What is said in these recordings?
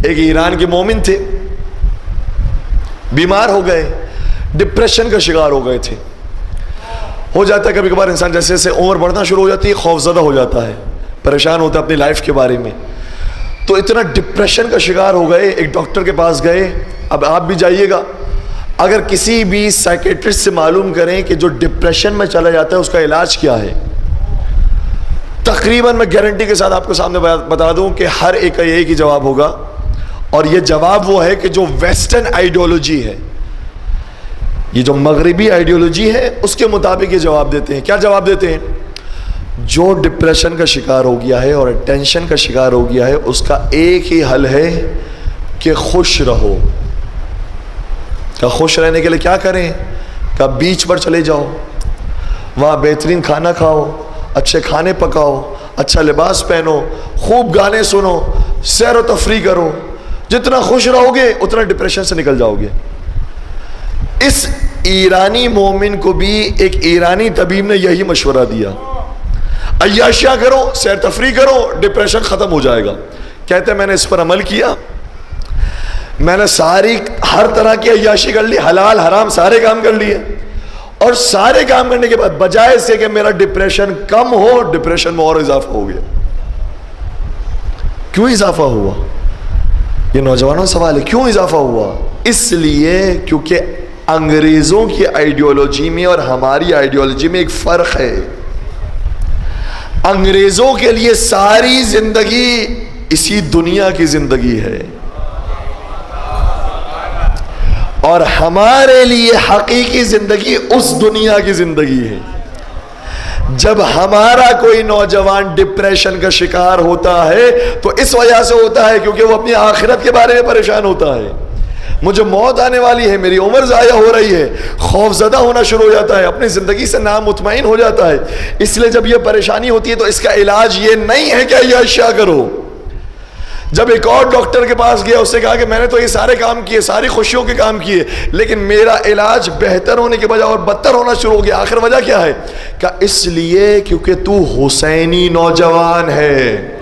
ایک ایران کے مومن تھے، بیمار ہو گئے، ڈپریشن کا شکار ہو گئے تھے. ہو جاتا ہے کبھی کبھار انسان جیسے جیسے عمر بڑھنا شروع ہو جاتی ہے خوف زدہ ہو جاتا ہے، پریشان ہوتا ہے اپنی لائف کے بارے میں. تو اتنا ڈپریشن کا شکار ہو گئے، ایک ڈاکٹر کے پاس گئے. اب آپ بھی جائیے گا، اگر کسی بھی سائیکیٹرسٹ سے معلوم کریں کہ جو ڈپریشن میں چلا جاتا ہے اس کا علاج کیا ہے، تقریباً میں گارنٹی کے ساتھ آپ کو سامنے بتا دوں کہ ہر ایک کا یہی جواب ہوگا. اور یہ جواب وہ ہے کہ جو ویسٹرن آئیڈیالوجی ہے، یہ جو مغربی آئیڈیالوجی ہے، اس کے مطابق یہ جواب دیتے ہیں. کیا جواب دیتے ہیں؟ جو ڈپریشن کا شکار ہو گیا ہے اور ٹینشن کا شکار ہو گیا ہے، اس کا ایک ہی حل ہے کہ خوش رہو. کہ خوش رہنے کے لیے کیا کریں؟ کہ بیچ پر چلے جاؤ، وہاں بہترین کھانا کھاؤ، اچھے کھانے پکاؤ، اچھا لباس پہنو، خوب گانے سنو، سیر و تفریح کرو. جتنا خوش رہو گے اتنا ڈپریشن سے نکل جاؤ گے. اس ایرانی مومن کو بھی ایک ایرانی طبیب نے یہی مشورہ دیا، عیاشیاں کرو، سیر تفریح کرو، ڈپریشن ختم ہو جائے گا. کہتے ہیں میں نے اس پر عمل کیا، میں نے ہر طرح کی عیاشی کر لی، حلال حرام سارے کام کر لیے، اور سارے کام کرنے کے بعد بجائے اس کے کہ میرا ڈپریشن کم ہو، ڈپریشن میں اور اضافہ ہو گیا. کیوں اضافہ ہوا؟ یہ نوجوانوں سوال ہے، کیوں اضافہ ہوا؟ اس لیے کیونکہ انگریزوں کی آئیڈیالوجی میں اور ہماری آئیڈیالوجی میں ایک فرق ہے. انگریزوں کے لیے ساری زندگی اسی دنیا کی زندگی ہے، اور ہمارے لیے حقیقی زندگی اس دنیا کی زندگی ہے. جب ہمارا کوئی نوجوان ڈپریشن کا شکار ہوتا ہے تو اس وجہ سے ہوتا ہے کیونکہ وہ اپنی آخرت کے بارے میں پریشان ہوتا ہے. مجھے موت آنے والی ہے، میری عمر ضائع ہو رہی ہے، خوف زدہ ہونا شروع ہو جاتا ہے، اپنی زندگی سے نامطمئن ہو جاتا ہے. اس لیے جب یہ پریشانی ہوتی ہے تو اس کا علاج یہ نہیں ہے کہ عیاشیاں کرو. جب ایک اور ڈاکٹر کے پاس گیا، اس سے کہا کہ میں نے تو یہ سارے کام کیے، ساری خوشیوں کے کام کیے، لیکن میرا علاج بہتر ہونے کے بجائے اور بدتر ہونا شروع ہو گیا. آخر وجہ کیا ہے؟ کہ اس لیے کیونکہ تو حسینی نوجوان ہے،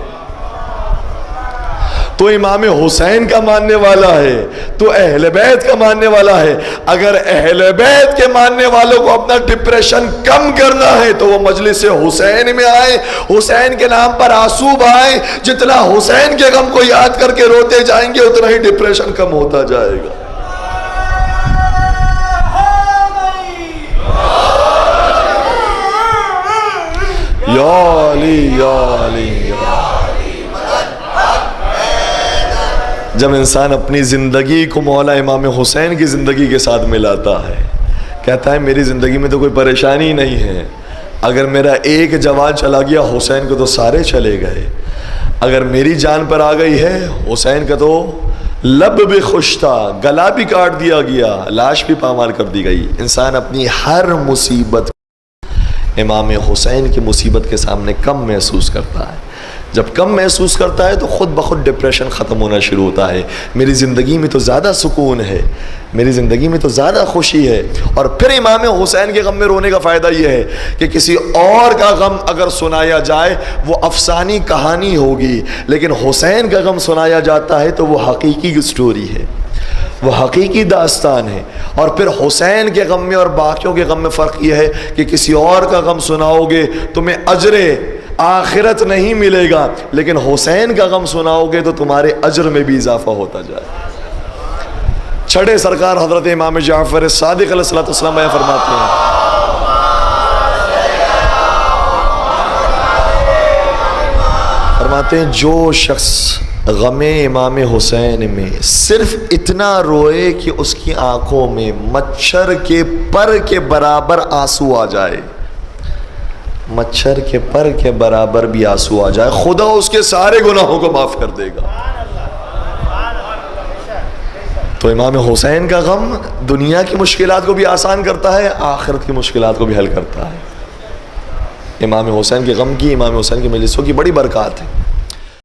تو امام حسین کا ماننے والا ہے، تو اہل بیت کا ماننے والا ہے. اگر اہل بیت کے ماننے والوں کو اپنا ڈپریشن کم کرنا ہے تو وہ مجلس حسین میں آئے، حسین کے نام پر آنسو بہائیں. جتنا حسین کے غم کو یاد کر کے روتے جائیں گے اتنا ہی ڈپریشن کم ہوتا جائے گا. یا علی یا علی. جب انسان اپنی زندگی کو مولا امام حسین کی زندگی کے ساتھ ملاتا ہے، کہتا ہے میری زندگی میں تو کوئی پریشانی نہیں ہے، اگر میرا ایک جوان چلا گیا حسین کو تو سارے چلے گئے، اگر میری جان پر آ گئی ہے حسین کا تو لب بھی خوش تھا، گلا بھی کاٹ دیا گیا، لاش بھی پامال کر دی گئی. انسان اپنی ہر مصیبت امام حسین کی مصیبت کے سامنے کم محسوس کرتا ہے. جب کم محسوس کرتا ہے تو خود بخود ڈپریشن ختم ہونا شروع ہوتا ہے. میری زندگی میں تو زیادہ سکون ہے، میری زندگی میں تو زیادہ خوشی ہے. اور پھر امام حسین کے غم میں رونے کا فائدہ یہ ہے کہ کسی اور کا غم اگر سنایا جائے وہ افسانی کہانی ہوگی، لیکن حسین کا غم سنایا جاتا ہے تو وہ حقیقی سٹوری ہے، وہ حقیقی داستان ہے. اور پھر حسین کے غم میں اور باقیوں کے غم میں فرق یہ ہے کہ کسی اور کا غم سناؤ گے تمہیں اجر آخرت نہیں ملے گا، لیکن حسین کا غم سناؤ گے تو تمہارے اجر میں بھی اضافہ ہوتا جائے. چھڑے سرکار حضرت امام جعفر صادق علیہ السلام بیان فرماتے ہیں جو شخص غم امام حسین میں صرف اتنا روئے کہ اس کی آنکھوں میں مچھر کے پر کے برابر آنسو آ جائے، مچھر کے پر کے برابر بھی آنسو آ جائے، خدا اس کے سارے گناہوں کو معاف کر دے گا. تو امام حسین کا غم دنیا کی مشکلات کو بھی آسان کرتا ہے، آخرت کی مشکلات کو بھی حل کرتا ہے. امام حسین کے غم کی، امام حسین کی مجلسوں کی بڑی برکات ہے.